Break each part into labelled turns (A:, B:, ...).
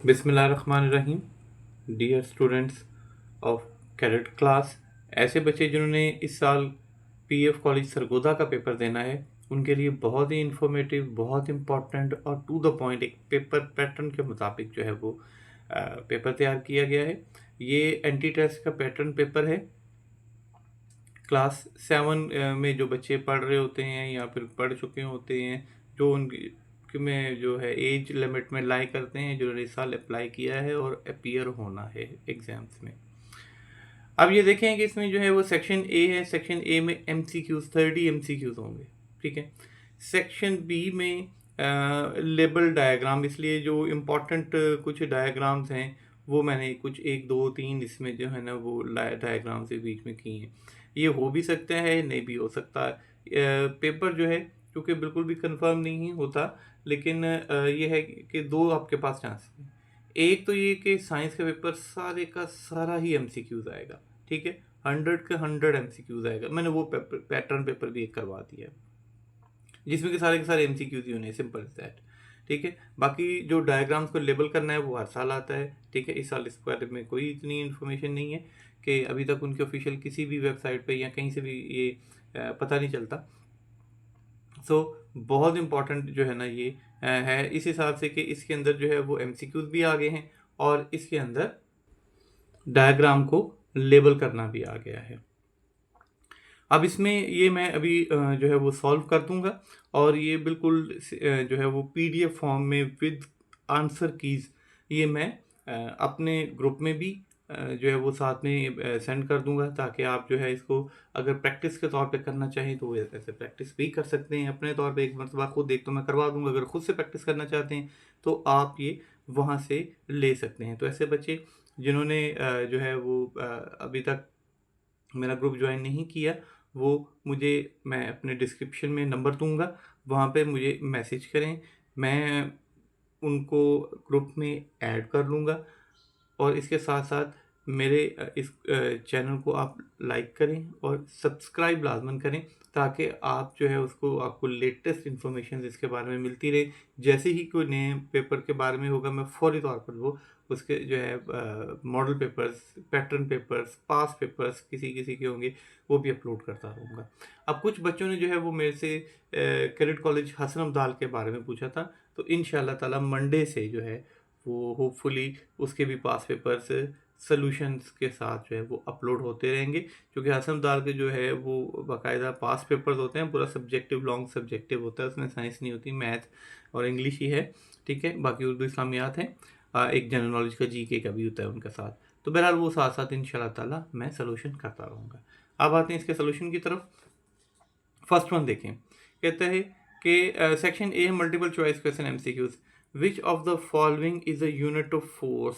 A: बिस्मिल्लाहिर्रहमानिर्रहीम। Dear students of cadet class, ऐसे बच्चे जिन्होंने इस साल पीएफ कॉलेज सरगोदा का पेपर देना है, उनके लिए बहुत ही इंफॉर्मेटिव, बहुत इम्पॉर्टेंट और टू द पॉइंट एक पेपर पैटर्न के मुताबिक जो है वो पेपर तैयार किया गया है। ये एंटी टेस्ट का पैटर्न पेपर है। क्लास 7 में जो बच्चे पढ़ रहे होते हैं या फिर पढ़ चुके होते हैं, जो उनकी में जो है एज लिमिट में लाई करते हैं, जिन्होंने इस साल अप्लाई किया है और अपीयर होना है एग्ज़ाम्स में। अब ये देखें कि इसमें जो है वो सेक्शन ए है। सेक्शन ए में MCQs 30 MCQs होंगे, ठीक है। सेक्शन बी में लेबल डायग्राम, इसलिए जो इम्पोर्टेंट कुछ डायग्राम्स हैं वो मैंने कुछ 1 2 3 इसमें जो है ना वो डायग्राम से बीच में किए हैं। ये हो भी सकता है, नहीं भी हो सकता। पेपर जो है क्योंकि बिल्कुल भी कंफर्म नहीं होता, लेकिन ये है कि दो आपके पास चांस हैं। एक तो ये कि साइंस का पेपर सारे का सारा ही MCQs आएगा, ठीक है। 100 के 100 MCQs आएगा। मैंने वो पैटर्न पेपर भी एक करवा दिया है, जिसमें के सारे MCQs ही होने, सिंपल इज दैट, ठीक है। बाकी जो डायग्राम्स को लेबल करना है वो हर साल आता है, ठीक है। इस साल इस बारे में कोई इतनी इन्फॉर्मेशन नहीं है कि अभी तक उनके ऑफिशियल किसी भी वेबसाइट पे या कहीं से भी ये पता नहीं चलता। सो बहुत इम्पॉर्टेंट जो है ना ये है, इस हिसाब से कि इसके अंदर जो है वो MCQs भी आ गए हैं और इसके अंदर डायग्राम को लेबल करना भी आ गया है। अब इसमें ये मैं अभी जो है वो सॉल्व कर दूंगा और ये बिल्कुल जो है वो PDF फॉर्म में विद आंसर कीज ये मैं अपने ग्रुप में भी जो है वो साथ में सेंड कर दूंगा, ताकि आप जो है इसको अगर प्रैक्टिस के तौर पे करना चाहें तो ऐसे प्रैक्टिस भी कर सकते हैं अपने तौर पे। एक मरतबा खुद एक तो मैं करवा दूंगा, अगर खुद से प्रैक्टिस करना चाहते हैं तो आप ये वहाँ से ले सकते हैं। तो ऐसे बच्चे जिन्होंने जो है वो अभी तक मेरा ग्रुप ज्वाइन नहीं किया, वो मुझे, मैं अपने डिस्क्रिप्शन में नंबर दूंगा, वहाँ पे मुझे मैसेज करें, मैं उनको ग्रुप में ऐड कर लूँगा। और इसके साथ साथ मेरे इस चैनल को आप लाइक करें और सब्सक्राइब लाजमन करें, ताकि आप जो है उसको आपको लेटेस्ट इन्फॉर्मेशन इसके बारे में मिलती रहे। जैसे ही कोई नए पेपर के बारे में होगा, मैं फौरी तौर पर वो उसके जो है मॉडल पेपर्स, पैटर्न पेपर्स, पास पेपर्स किसी किसी के होंगे वो भी अपलोड करता रहूँगा। अब कुछ बच्चों ने जो है वो मेरे से कैडेट कॉलेज हसन अब्दाल के बारे में पूछा था, तो इंशाल्लाह ताला मंडे से जो है वो होपफुली उसके भी पास पेपर्स सॉल्यूशंस के साथ जो है वो अपलोड होते रहेंगे, क्योंकि हसन दाल के जो है वो बाकायदा पास पेपर्स होते हैं, पूरा सब्जेक्टिव लॉन्ग सब्जेक्टिव होता है, उसमें साइंस नहीं होती, मैथ और इंग्लिश ही है, ठीक है। बाकी उर्दू इस्लामियात हैं, एक जनरल नॉलेज का GK का भी होता है उनके साथ। तो बहरहाल वो साथ साथ इंशाल्लाह ताला मैं सॉल्यूशन करता रहूँगा। अब आते हैं इसके सॉल्यूशन की तरफ। फर्स्ट वन देखें, कहता है कि section A multiple choice question MCQs, which of the following is a unit of force.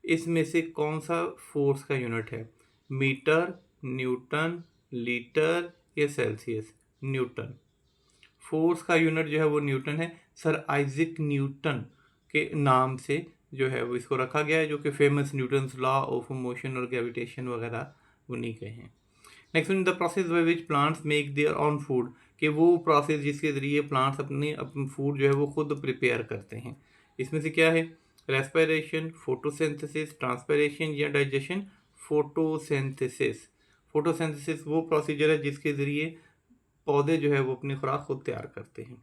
A: इसमें से कौन सा फोर्स का यूनिट है? मीटर, न्यूटन, लीटर या सेल्सियस? न्यूटन। फोर्स का यूनिट जो है वो न्यूटन है। सर आइजैक न्यूटन के नाम से जो है वो इसको रखा गया है, जो कि famous Newton's law of motion और ग्रेविटेशन वगैरह उन्हीं के हैं। Next in the process by which plants make their on food, कि वो प्रोसेस जिसके ज़रिए प्लांट्स अपने फूड जो है वो खुद प्रिपेयर करते हैं। इसमें से क्या है? रेस्पिरेशन, फोटोसिंथेसिस, ट्रांसपिरेशन या डाइजेशन? फोटोसिंथेसिस। फोटोसिंथेसिस वो प्रोसीजर है जिसके ज़रिए पौधे जो है वो अपनी खुराक खुद तैयार करते हैं।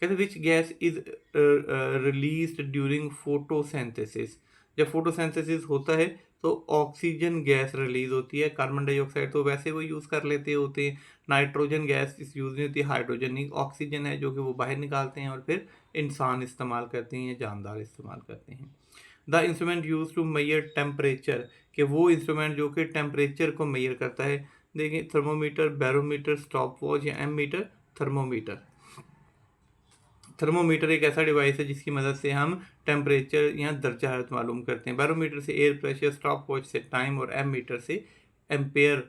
A: कहते which gas is release during photosynthesis. जब फोटोसिंथेसिस होता है तो ऑक्सीजन गैस रिलीज होती है, कार्बन डाइऑक्साइड तो वैसे वो यूज़ कर लेते होते हैं, नाइट्रोजन गैस इस यूज़ नहीं होती, हाइड्रोजन नहीं, ऑक्सीजन है जो कि वो बाहर निकालते हैं और फिर इंसान इस्तेमाल करते हैं या जानदार इस्तेमाल करते हैं। The instrument used to measure temperature, कि वो इंस्ट्रूमेंट जो कि टेम्परेचर को मेजर करता है। देखिए थर्मोमीटर, बैरोमीटर, स्टॉप वॉच या एमीटर? थर्मोमीटर। थर्मोमीटर एक ऐसा डिवाइस है जिसकी मदद से हम टेम्परेचर या दर्जा हरारत मालूम करते हैं। बैरोमीटर से एयर प्रेशर, स्टॉप वॉच से टाइम और एमीटर से एम्पेयर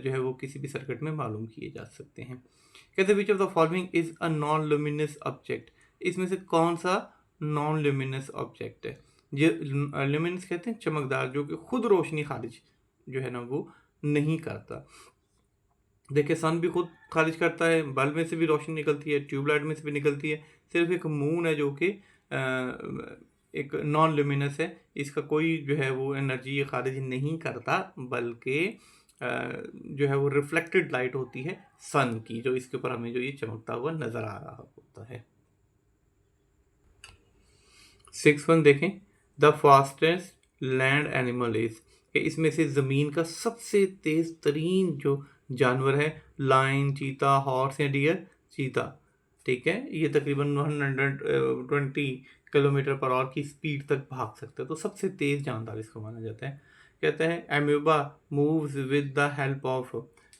A: जो है वो किसी भी सर्किट में मालूम किए जा सकते हैं। कहते हैं which of the following is a non luminous object. इसमें से कौन सा नॉन ल्यूमिनस ऑब्जेक्ट है? ये ल्यूमिनस कहते हैं चमकदार, जो कि खुद रोशनी खारिज जो है ना वो नहीं करता। देखिए सन भी खुद खारिज करता है, बल्ब में से भी रोशनी निकलती है, ट्यूबलाइट में से भी निकलती है। सिर्फ एक मून है जो कि एक नॉन ल्यूमिनस है, इसका कोई जो है वो एनर्जी खारिज नहीं करता, बल्कि जो है वो रिफ्लेक्टेड लाइट होती है सन की, जो इसके ऊपर हमें जो ये चमकता हुआ नजर आ रहा होता है। 6 देखें, the fastest land animal is, इसमें से ज़मीन का सबसे तेज तरीन जो जानवर है, लायन, चीता, हॉर्स या डियर, चीता। ठीक है, ये तकरीबन 120 किलोमीटर पर आवर की स्पीड तक भाग सकता है, तो सबसे तेज जानदार इसको माना जाता है। कहते हैं amoeba moves with the help of,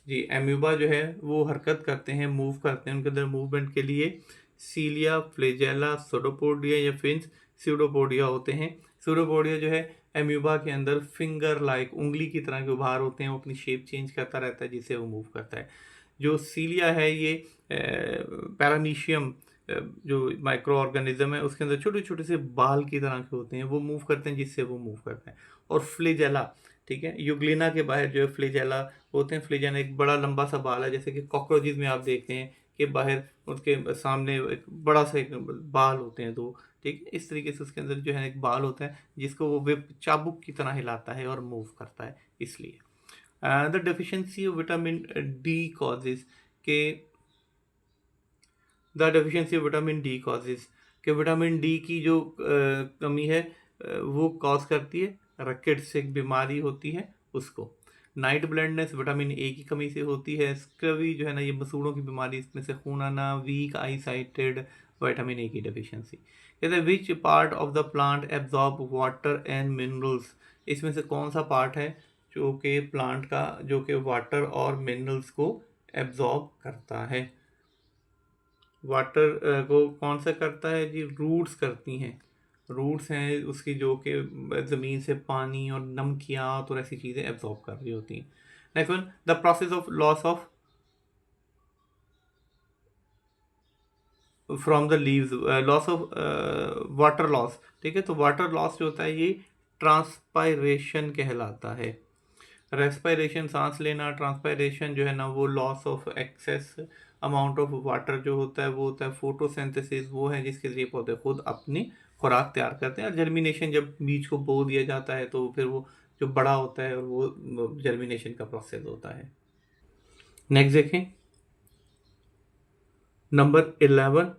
A: जी एम्यूबा जो है वो हरकत करते हैं, मूव करते हैं, उनके अंदर मूवमेंट के लिए सीलिया, फ्लेजेला, सोडोपोडिया या फिन्स स्यूडोपोडिया होते हैं। स्यूडोपोडिया जो है एम्यूबा के अंदर फिंगर लाइक, उंगली की तरह के उभार होते हैं, वो अपनी शेप चेंज करता रहता है जिससे वो मूव करता है। जो सीलिया है ये पैरामीशियम जो माइक्रो ऑर्गेनिज्म है उसके अंदर छोटे छोटे से बाल की तरह के होते हैं, वो मूव करते हैं जिससे वो मूव करता है। और फ्लेजेला, ठीक है, यूग्लिना के बाहर जो है फ्लेजेला होते हैं। फ्लेजेला एक बड़ा लंबा सा बाल है, जैसे कि कॉकरोचेस में आप देखते हैं कि बाहर उसके सामने एक बड़ा सा एक बाल होते हैं दो, ठीक है, इस तरीके से उसके अंदर जो है एक बाल होता है जिसको वो विप चाबुक की तरह हिलाता है और मूव करता है, इसलिए। The deficiency of vitamin D causes के, the deficiency of vitamin D causes के विटामिन डी की जो कमी है वो कॉज करती है रकेट्स, एक बीमारी होती है उसको। नाइट ब्लाइंडनेस विटामिन ए की कमी से होती है। स्क्रवी जो है ना, ये मसूड़ों की बीमारी, इसमें से खून आना, weak eye sighted, vitamin A की डेफिशिएंसी। कहते हैं which part of the plant absorb water and minerals, इसमें से कौन सा पार्ट है जो कि प्लांट का जो कि वाटर और मिनरल्स को एब्जॉर्ब करता है। वाटर को कौन सा करता है जी, रूट्स करती हैं, रूट्स हैं उसकी जो कि ज़मीन से पानी और नमकियात और ऐसी चीज़ें एब्जॉर्ब कर रही होती हैं। Next one, the process of loss of from the leaves, loss of water loss, ठीक है, तो वाटर लॉस जो होता है ये ट्रांसपायरेशन कहलाता है। रेस्पायरेशन सांस लेना, ट्रांसपायरेशन जो है ना वो loss of excess amount of water जो होता है वो होता है। फोटोसिंथेसिस वो है जिसके जरिए पौधे खुद अपनी खुराक तैयार करते हैं। और जर्मिनेशन, जब बीज को बो दिया जाता है तो फिर वो जो बड़ा होता है और वो जर्मिनेशन का प्रोसेस होता है। नेक्स्ट देखें, नंबर 11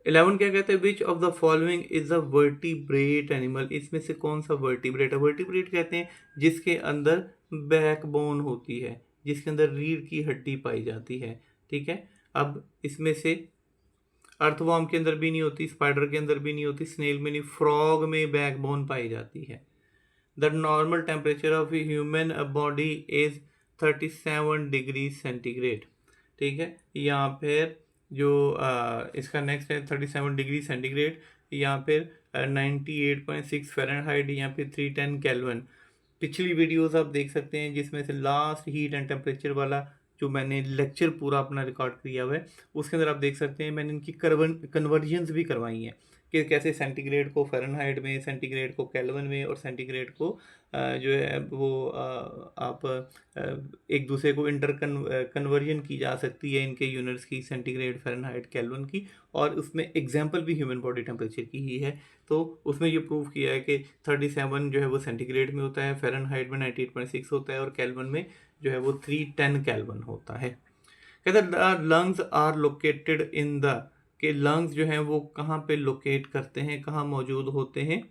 A: क्या कहते हैं, which of the following is a vertebrate animal, इसमें से कौन सा वर्टिब्रेट है। वर्टिब्रेट कहते हैं जिसके अंदर बैकबोन होती है, जिसके अंदर रीढ़ की हड्डी पाई जाती है, ठीक है। अब इसमें से अर्थवॉर्म के अंदर भी नहीं होती, स्पाइडर के अंदर भी नहीं होती, स्नेल में नहीं, फ्रॉग में बैकबोन पाई जाती है। The normal temperature of a human body is 37 degree centigrade, ठीक है। यहाँ पर जो इसका नेक्स्ट है 37 डिग्री सेंटीग्रेड, यहाँ पर 98.6 फ़ारेनहाइट, यहाँ पे 310 केल्विन। पिछली वीडियोस आप देख सकते हैं जिसमें से लास्ट हीट एंड टेम्परेचर वाला जो मैंने लेक्चर पूरा अपना रिकॉर्ड किया हुआ है उसके अंदर आप देख सकते हैं मैंने इनकी कन्वर्जन्स भी करवाई हैं कि कैसे सेंटीग्रेड को फ़ारेनहाइट में, सेंटीग्रेड को केल्विन में और सेंटीग्रेड को जो है वो आप एक दूसरे को इंटर कन्वर्जन की जा सकती है इनके यूनिट्स की, सेंटीग्रेड, फ़ारेनहाइट, केल्विन की। और उसमें एग्जांपल भी ह्यूमन बॉडी टेम्परेचर की ही है, तो उसमें ये प्रूव किया है कि 37 जो है वो सेंटीग्रेड में होता है, फ़ारेनहाइट में 98.6 होता है और केल्विन में जो है वो 310 केल्विन होता है। कहते हैं lungs are located in the, के लंग्स जो हैं वो कहाँ पे लोकेट करते हैं, कहाँ मौजूद होते हैं,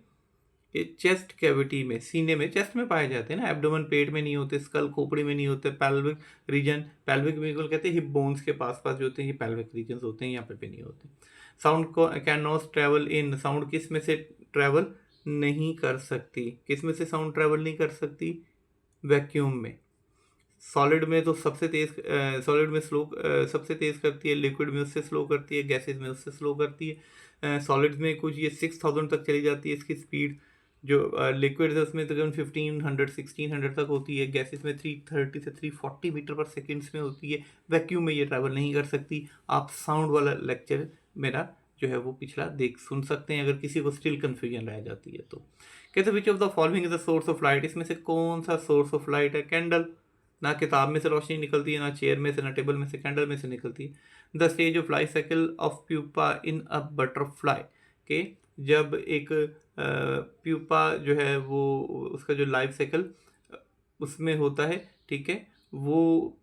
A: ये चेस्ट कैविटी में, सीने में, चेस्ट में पाए जाते हैं ना, एब्डोमेन पेट में नहीं होते, स्कल खोपड़ी में नहीं होते, पेल्विक रीजन, पेल्विक बिल्कुल कहते हैं हिप बोन्स के पास जो होते हैं ये पेल्विक रीजन होते हैं, यहाँ पे भी नहीं होते। साउंड को can not travel in, sound किस में से ट्रेवल नहीं कर सकती, किस में से साउंड ट्रेवल नहीं कर सकती, वैक्यूम में। सॉलिड में तो सबसे तेज, सॉलिड में स्लो सबसे तेज करती है, लिक्विड में उससे स्लो करती है, गैसेज में उससे स्लो करती है। सॉलिड में कुछ ये 6000 तक चली जाती है इसकी स्पीड, जो लिक्विड है उसमें तकरीबन 1500 1600 तक होती है, गैसेज में 330 से 340 मीटर पर सेकेंड्स में होती है, वैक्यूम में ये ट्रैवल नहीं कर सकती। आप साउंड वाला लेक्चर मेरा जो है वो पिछला देख सुन सकते हैं अगर किसी को स्टिल कन्फ्यूजन रह जाती है तो। कहते which of the following is the source of light, इसमें से कौन सा सोर्स ऑफ लाइट है, कैंडल, ना किताब में से रोशनी निकलती है, ना चेयर में से, ना टेबल में से, कैंडल में से निकलती है। The stage of life cycle of pupa in a butterfly, के जब एक प्यूपा जो है वो उसका जो लाइफ साइकिल उसमें होता है, ठीक है, वो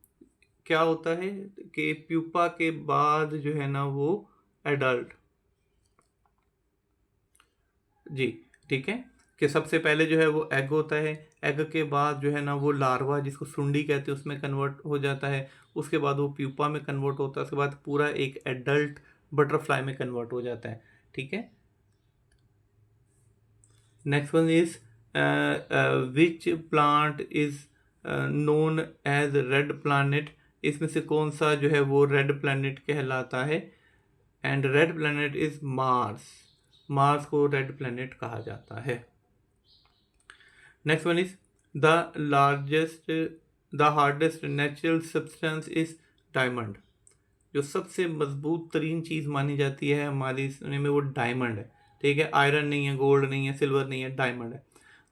A: क्या होता है कि प्यूपा के बाद जो है ना वो एडल्ट, जी, ठीक है, कि सबसे पहले जो है वो एग होता है, एग के बाद जो है ना वो लार्वा जिसको सुंडी कहते हैं उसमें कन्वर्ट हो जाता है, उसके बाद वो प्यूपा में कन्वर्ट होता है, उसके बाद पूरा एक एडल्ट बटरफ्लाई में कन्वर्ट हो जाता है, ठीक है। Next one is which plant is known as red planet, इसमें से कौन सा जो है वो रेड प्लानट कहलाता है, and red planet is Mars, Mars को रेड प्लानट कहा जाता है। Next one is the hardest natural substance is diamond, जो सबसे मजबूत तरीन चीज़ मानी जाती है हमारी दुनिया में वो डायमंड है, ठीक है, आयरन नहीं है, गोल्ड नहीं है, सिल्वर नहीं है, डायमंड है।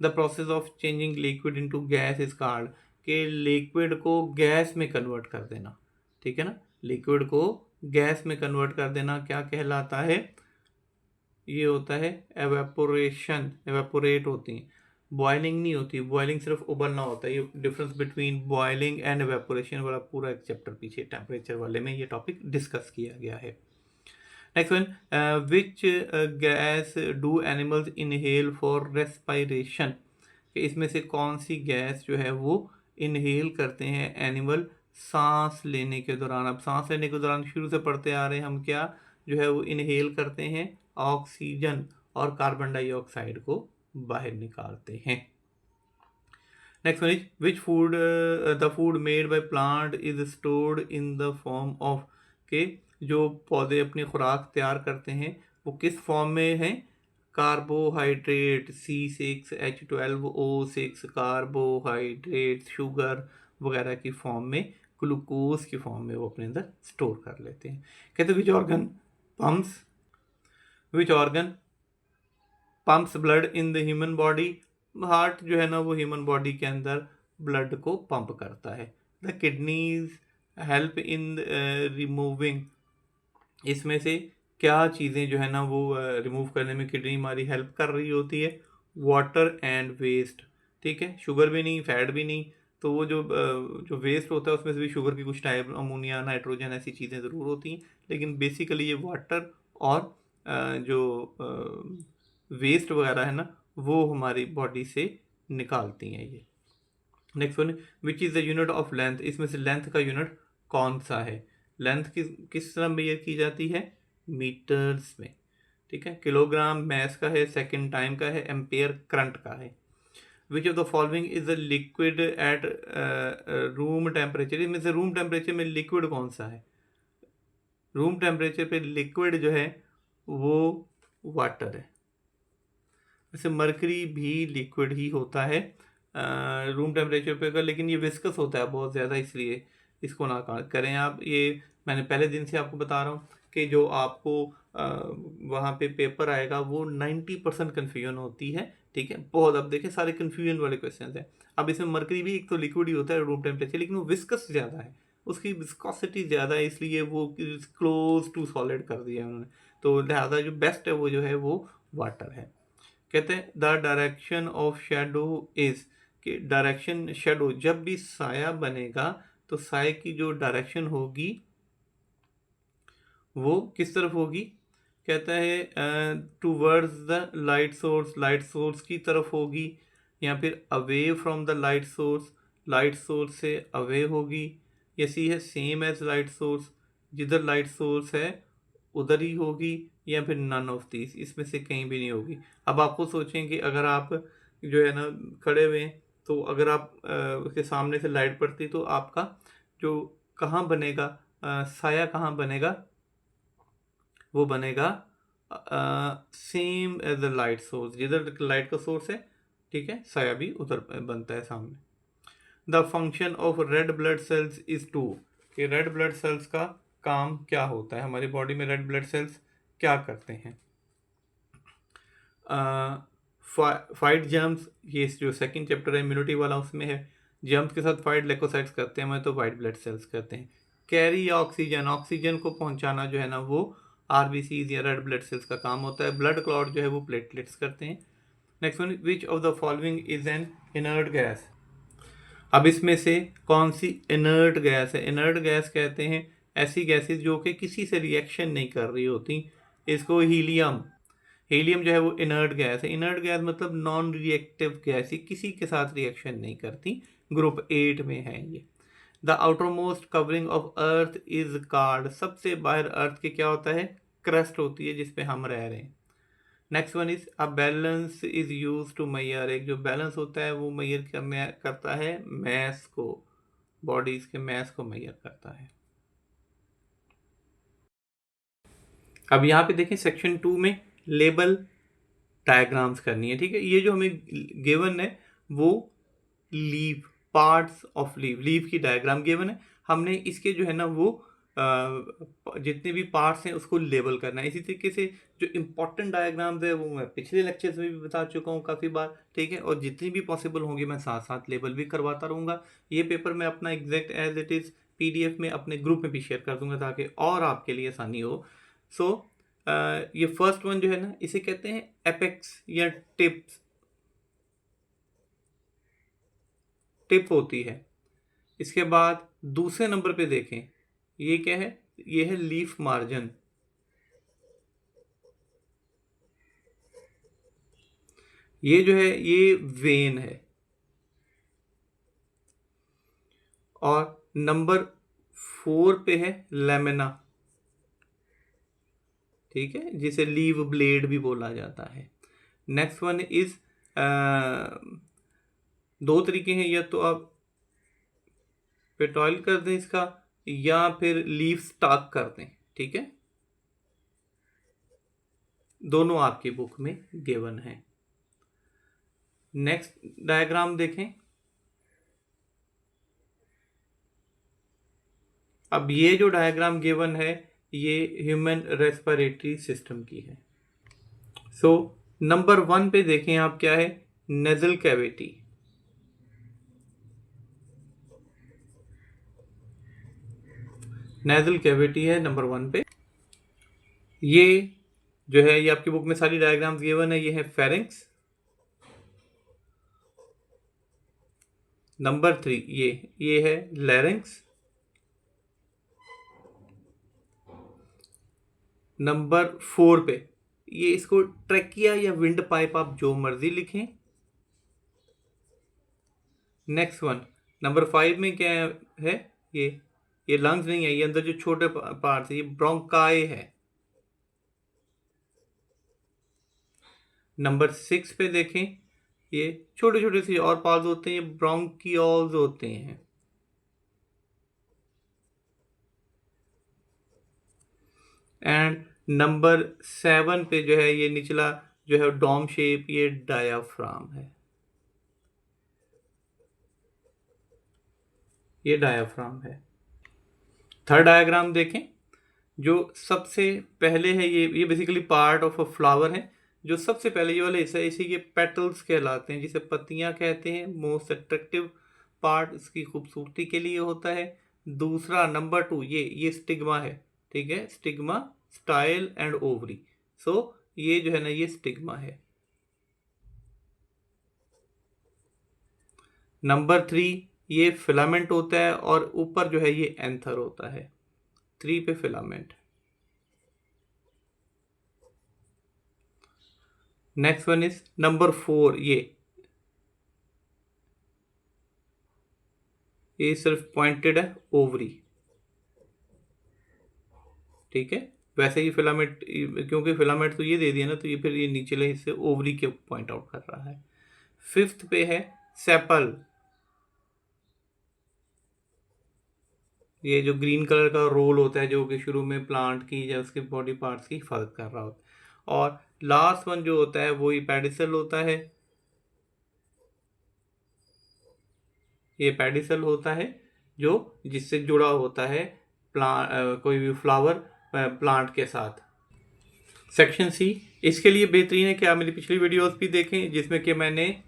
A: The process of changing liquid into gas is called, कि लिक्विड को गैस में कन्वर्ट कर देना, ठीक है ना, लिक्विड को गैस में कन्वर्ट कर देना क्या कहलाता है, ये होता है एवेपोरेशन, एवेपोरेट होती है, बॉइलिंग नहीं होती, बॉइलिंग सिर्फ उबलना होता है, ये difference between boiling and evaporation वाला पूरा एक चैप्टर पीछे टेम्परेचर वाले में ये टॉपिक डिस्कस किया गया है। Next one, which gas do animals inhale for respiration, इसमें से कौन सी गैस जो है वो इनहेल करते हैं एनिमल सांस लेने के दौरान। अब सांस लेने के दौरान शुरू से पढ़ते आ रहे हैं हम, क्या जो है वो इनहेल करते हैं, ऑक्सीजन और कार्बन डाइऑक्साइड को बाहर निकालते हैं। Next one is which food the food made by plant is stored in the form of, के जो पौधे अपनी खुराक तैयार करते हैं वो किस फॉर्म में है, कार्बोहाइड्रेट C6H12O6 कार्बोहाइड्रेट, शुगर वगैरह की फॉर्म में, ग्लूकोज की फॉर्म में वो अपने अंदर स्टोर कर लेते हैं। कहते which organ pumps, which organ pumps blood in the human body, heart जो है ना वो ह्यूमन बॉडी के अंदर ब्लड को पंप करता है। The kidneys help in removing, इसमें से क्या चीज़ें जो है ना वो रिमूव करने में किडनी हमारी हेल्प कर रही होती है, वाटर एंड वेस्ट, ठीक है, शुगर भी नहीं, फैट भी नहीं, तो वो जो वेस्ट होता है उसमें से भी शुगर की कुछ टाइप, अमोनिया, नाइट्रोजन, ऐसी चीज़ें ज़रूर होती हैं, लेकिन बेसिकली ये वाटर और जो वेस्ट वगैरह है ना वो हमारी बॉडी से निकालती हैं ये। Next one, which is the unit of length, इसमें से लेंथ का यूनिट कौन सा है, लेंथ किस तरह मेजर की जाती है, मीटर्स में, ठीक है, किलोग्राम मैस का है, सेकेंड टाइम का है, एम्पेयर करंट का है। Which of the following is the liquid at room temperature, इसमें से रूम टेम्परेचर में लिक्विड कौन सा है, रूम टेम्परेचर पे लिक्विड जो है वो वाटर है, वैसे मरकरी भी लिक्विड ही होता है रूम टेम्परेचर पे का, लेकिन ये विस्कस होता है बहुत ज़्यादा, इसलिए इसको ना करें आप। ये मैंने पहले दिन से आपको बता रहा हूँ कि जो आपको वहाँ पे पेपर आएगा वो 90% कन्फ्यूजन होती है, ठीक है, बहुत। अब देखिए सारे कन्फ्यूजन वाले क्वेश्चन हैं। अब इसमें मरकरी भी एक तो लिक्विड ही होता है रूम टेम्परेचर, लेकिन वो विस्कस ज़्यादा है, उसकी विस्कोसिटी ज़्यादा है, इसलिए वो क्लोज टू सॉलिड कर दिया उन्होंने, तो लिहाजा जो बेस्ट है वो जो है वो वाटर है। कहते हैं the direction of shadow is, कि डायरेक्शन शेडो जब भी साया बनेगा तो साए की जो डायरेक्शन होगी वो किस तरफ होगी, कहता है towards the light source, light source की तरफ होगी, या फिर away from the light source, light source से अवे होगी, या सी है सेम एज लाइट सोर्स, जिधर लाइट सोर्स है उधर ही होगी, या फिर नन ऑफ दिस, इसमें से कहीं भी नहीं होगी। अब आपको सोचें कि अगर आप जो है ना खड़े हुए हैं तो अगर आप उसके सामने से लाइट पड़ती तो आपका जो कहाँ बनेगा साया कहाँ बनेगा, वो बनेगा same as the light source, जिधर लाइट का सोर्स है, ठीक है, साया भी उधर बनता है सामने। The function of red blood cells is to, कि रेड ब्लड सेल्स का काम क्या होता है, हमारी बॉडी में रेड ब्लड सेल्स क्या करते हैं। फाइट जर्म्स, ये जो सेकंड चैप्टर है इम्यूनिटी वाला उसमें है, जर्म्स के साथ फाइट लेकोसाइट्स करते हैं, हमें तो वाइट ब्लड सेल्स कहते हैं। कैरी ऑक्सीजन, ऑक्सीजन को पहुंचाना जो है ना वो आरबीसीज या रेड ब्लड सेल्स का काम होता है। ब्लड क्लॉट जो है वो प्लेटलेट्स करते हैं। Next one, which of the following is an inert gas. अब इसमें से कौन सी इनर्ट गैस है? इनर्ट गैस कहते हैं ऐसी गैसेस जो कि किसी से रिएक्शन नहीं कर रही होती। इसको हीलियम, हीलियम जो है वो इनर्ट गैस है। इनर्ट गैस मतलब नॉन रिएक्टिव गैस, किसी के साथ रिएक्शन नहीं करती, ग्रुप 8 में है ये। The outer most covering of earth is called, सबसे बाहर अर्थ के क्या होता है? क्रस्ट होती है जिसपे हम रह रहे हैं। Next one is a balance is used to measure, एक जो बैलेंस होता है वो मेजर करता है मैस को, बॉडीज के मैस को मेजर करता है। अब यहाँ पे देखें सेक्शन 2 में लेबल डायग्राम्स करनी है, ठीक है। ये जो हमें गिवन है वो leave, parts of leave, leave की डायग्राम गिवन है। हमने इसके जो है ना वो जितने भी पार्ट्स हैं उसको लेबल करना है। इसी तरीके से जो इम्पोर्टेंट डायग्राम्स है वो मैं पिछले लेक्चर्स में भी बता चुका हूँ काफ़ी बार, ठीक है। और जितनी भी पॉसिबल होंगी मैं साथ साथ लेबल भी करवाता रहूँगा। ये पेपर मैं अपना exact as it is PDF में अपने ग्रुप में भी शेयर कर दूंगा ताकि और आपके लिए आसानी हो। सो ये फर्स्ट वन जो है ना इसे कहते हैं एपेक्स या टिप्स, टिप होती है। इसके बाद दूसरे नंबर पे देखें, ये क्या है? ये है लीफ मार्जिन। ये जो है ये वेन है। और नंबर 4 पे है लेमिना, ठीक है, जिसे लीव ब्लेड भी बोला जाता है। नेक्स्ट वन इज, दो तरीके हैं, या तो आप पेटॉइल कर दें इसका या फिर लीव स्टाक कर दें, ठीक है। दोनों आपकी बुक में गिवन है। नेक्स्ट डायग्राम देखें। अब ये जो डायग्राम गिवन है ये ह्यूमन रेस्पिरेटरी सिस्टम की है। सो नंबर 1 पे देखें आप, क्या है? Nasal cavity. नेजल कैविटी है नंबर 1 पे। ये जो है ये आपकी बुक में सारी डायग्राम्स गिवन है। ये है फेरिंक्स। नंबर 3 ये है लैरिंक्स। नंबर 4 पे ये, इसको ट्रैकिया या विंड पाइप आप जो मर्जी लिखें। नेक्स्ट वन नंबर 5 में क्या है? ये लंग्स नहीं है, ये अंदर जो छोटे पार्ट्स है ये ब्रोंकाई है। नंबर 6 पे देखें, ये छोटे छोटे से और पार्ट्स होते हैं, ये ब्रोंकियोल्स होते हैं। एंड नंबर 7 पे जो है ये निचला जो है डोम शेप, ये डायाफ्राम है। ये डायाफ्राम है। थर्ड डायग्राम देखें, जो सबसे पहले है ये basically part of a flower है। जो सबसे पहले ये वाला हिस्सा है इसी के पेटल्स कहलाते हैं, जिसे पत्तियां कहते हैं। मोस्ट अट्रैक्टिव पार्ट इसकी खूबसूरती के लिए होता है। दूसरा नंबर 2 ये स्टिग्मा है, ठीक है। Stigma, style and ovary. So ये जो है ना ये स्टिग्मा है। नंबर 3 ये फिलामेंट होता है और ऊपर जो है ये एंथर होता है। 3 पे filament. Next one is number 4 ये सिर्फ पॉइंटेड है, ओवरी, ठीक है। वैसे ही फिलामेंट, क्योंकि फिलामेंट तो ये दे दिया ना, तो ये फिर ये नीचले हिस्से ओवरी के पॉइंट आउट कर रहा है। 5th पे है सेपल। ये जो ग्रीन कलर का रोल होता है जो कि शुरू में प्लांट की या उसके बॉडी पार्ट्स की हिफाजत कर रहा होता है। और लास्ट वन जो होता है वो ही पेडिसल होता है। ये पेडिसल होता है जो जिससे जुड़ा होता है कोई भी फ्लावर प्लांट के साथ। सेक्शन C इसके लिए बेहतरीन है कि आप मेरी पिछली वीडियोस भी देखें, जिसमें कि मैंने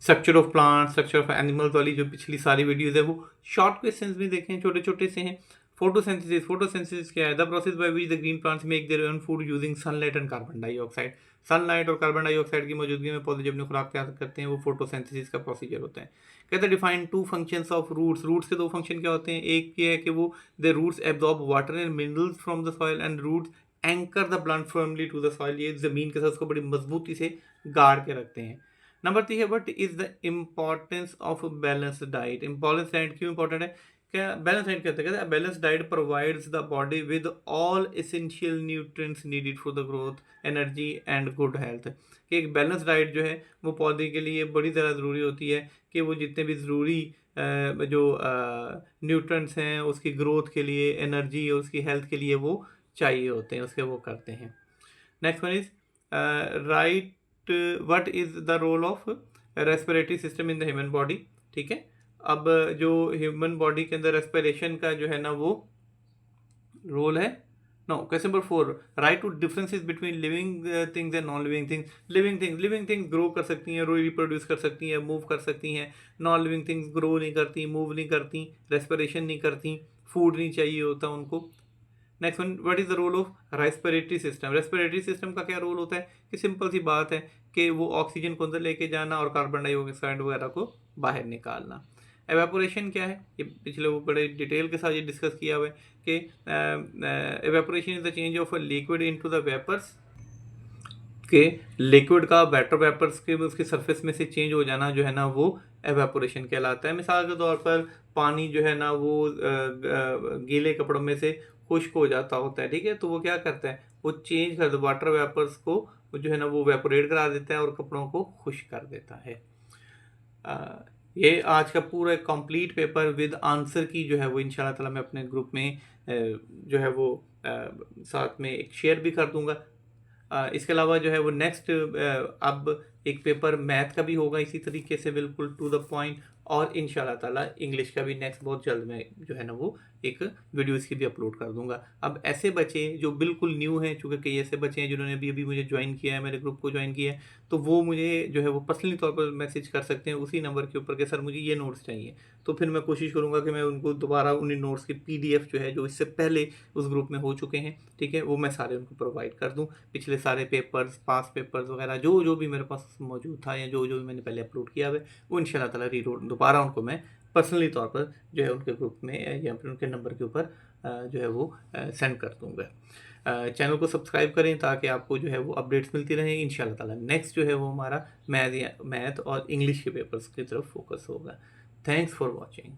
A: structure of plant, structure of animals वाली जो पिछली सारी वीडियोस है वो शॉर्ट क्वेश्चंस भी देखें, छोटे छोटे से हैं। फोटोसिंथेसिस क्या है? The process by which the green plants make their own food using sunlight and carbon dioxide. Sunlight और कार्बन डाइऑक्साइड की मौजूदगी में पौधे जब अपनी खुराक तैयार करते हैं, वो फोटोसिंथेसिस का प्रोसीजर होता है। कहते हैं define two functions of roots. Roots के दो फंक्शन क्या होते हैं? एक ये है कि वो the roots absorb water and minerals from the soil, and roots anchor the plant firmly to the soil. ये जमीन के साथ उसको बड़ी मजबूती से गाड़ के रखते हैं। नंबर 3 है what is the importance of balance diet. Balance diet क्यों इंपॉर्टेंट है? क्या बैलेंस डाइट कहते हैं? Balance diet provides the body with all essential nutrients needed for the growth, energy and good health. कि एक बैलेंस डाइट जो है वो पौधे के लिए बड़ी ज़्यादा ज़रूरी होती है कि वो जितने भी ज़रूरी जो न्यूट्रिएंट्स हैं उसकी ग्रोथ के लिए, एनर्जी और उसकी हेल्थ के लिए वो चाहिए होते हैं, उसके वो करते हैं। Next one is right what is the role of respiratory system in the human body. ठीक है, अब जो ह्यूमन बॉडी के अंदर रेस्पिरेशन का जो है ना वो रोल है। No, question number 4, write two differences between living things and non living things. Living things grow कर सकती हैं, रिप्रोड्यूस कर सकती हैं, मूव कर सकती हैं। नॉन लिविंग थिंग्स ग्रो नहीं करती, मूव नहीं करती, रेस्पिरेशन नहीं करती, फूड नहीं चाहिए होता उनको। Next one, what is the role of respiratory system. Respiratory system का क्या रोल होता है? कि सिंपल सी बात है कि वो ऑक्सीजन को अंदर लेके जाना और कार्बन डाइऑक्साइड वगैरह को बाहर निकालना। एवेपोरेशन क्या है? ये पिछले वो बड़े डिटेल के साथ ये डिस्कस किया हुआ है कि evaporation is the change of a liquid into the vapours. के लिक्विड का वेटर वेपर्स के उसके सरफेस में से चेंज हो जाना जो है ना वो एवेपोरेशन कहलाता है। मिसाल के तौर पर पानी जो है ना वो गीले कपड़ों में से खुश्क हो जाता होता है, ठीक है, तो वो क्या करता है? वो चेंज कर दो वाटर वेपर्स को, वो जो है ना वो वेपोरेट करा देता है और कपड़ों को खुश्क कर देता है। ये आज का पूरा कंप्लीट पेपर विद आंसर की जो है वो इंशाल्लाह ताला मैं अपने ग्रुप में जो है वो साथ में एक शेयर भी कर दूंगा। इसके अलावा जो है वो नेक्स्ट अब एक पेपर मैथ का भी होगा इसी तरीके से बिल्कुल टू द पॉइंट, और इंशाल्लाह ताला इंग्लिश का भी नेक्स्ट बहुत जल्द मैं जो है ना वो एक वीडियो इसकी भी अपलोड कर दूंगा। अब ऐसे बच्चे जो बिल्कुल न्यू हैं, चूँकि कई ऐसे बच्चे हैं जिन्होंने अभी मुझे ज्वाइन किया है, मेरे ग्रुप को ज्वाइन किया है, तो वो मुझे जो है वो पर्सनली तौर पर मैसेज कर सकते हैं उसी नंबर के ऊपर कि सर मुझे ये नोट्स चाहिए। तो फिर मैं कोशिश करूँगा कि मैं उनको दोबारा उन्हीं नोट्स की PDF जो है जो इससे पहले उस ग्रुप में हो चुके हैं, ठीक है, वो मैं सारे उनको प्रोवाइड कर दूँ। पिछले सारे पेपर्स, पास पेपर्स वगैरह जो भी मेरे पास मौजूद था या जो भी मैंने पहले अपलोड किया है वो इंशाल्लाह ताला दोबारा उनको मैं पर्सनली तौर पर जो है उनके ग्रुप में या फिर उनके नंबर के ऊपर जो है वो सेंड कर दूँगा। चैनल को सब्सक्राइब करें ताकि आपको जो है वो अपडेट्स मिलती रहें। इंशाल्लाह ताला नेक्स्ट जो है वो हमारा मैथ और इंग्लिश के पेपर्स की तरफ फोकस होगा। Thanks for watching.